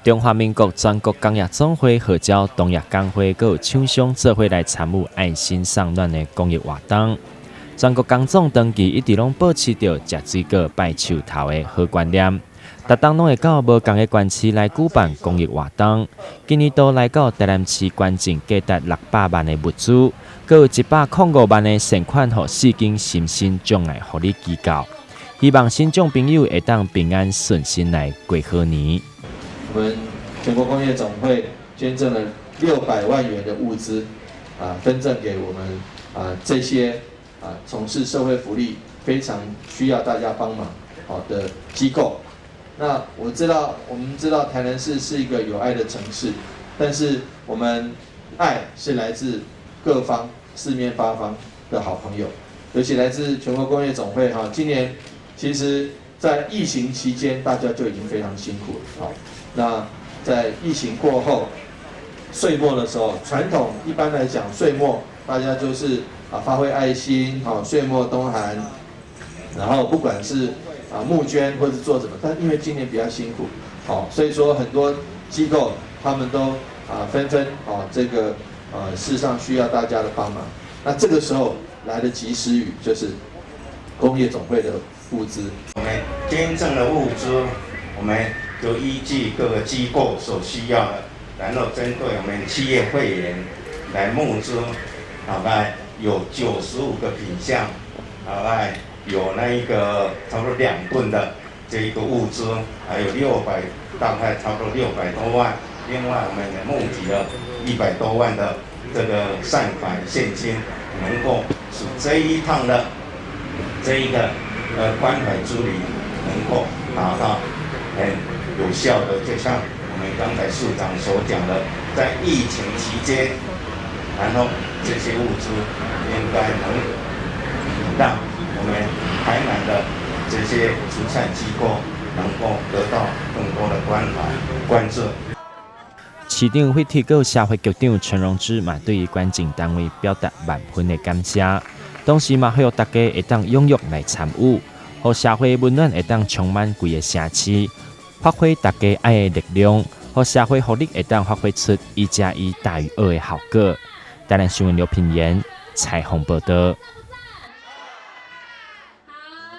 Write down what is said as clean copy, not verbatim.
中华民国全国工业总会号召农业工会佮有厂商做伙来参与爱心送暖的公益活动。全国工总长期一直拢保持着食水果、拜树头的好观念，逐当拢会到无同的县市来举办公益活动。今年都来到台南市捐赠价值600万的物资，佮有105万的善款予4间身心障碍福利机构。希望新众朋友会当平安顺心来过好年。我们全国工业总会捐赠了600万元的物资，分赠给我们这些从事社会福利非常需要大家帮忙的机构。那我们知道台南市是一个有爱的城市，但是我们爱是来自各方四面八方的好朋友，尤其来自全国工业总会今年其实在疫情期间大家就已经非常辛苦了。那在疫情过后，岁末的时候，传统一般来讲，岁末大家就是发挥爱心，岁末冬寒，然后不管是募捐或是做什么，但因为今年比较辛苦，所以说很多机构他们都纷纷这个事实上需要大家的帮忙。那这个时候来的及时雨就是工业总会的物资。我们捐赠的物资，我们就依据各个机构所需要的，然后针对我们企业会员来募资，大概有95个品项，大概有那一个差不多2吨的这一个物资，还有大概差不多600多万。另外，我们也募集了100多万的这个善款现金，能够使这一趟的这一个关怀之旅能够达到很有效的，就像我们刚才市长所讲的，在疫情期间，然后这些物资应该能让我们台南的这些慈善机构能够得到更多的关怀关注。市长会提告社会局长陈荣之嘛，对于捐赠单位表达万分的感谢，同时嘛，希望大家会当踊跃来参与，让社会温暖会当充满规个城市。发挥大家爱的力量，和社会福利会当发挥出1+1大于2的效果。台南新闻刘品言采访报道。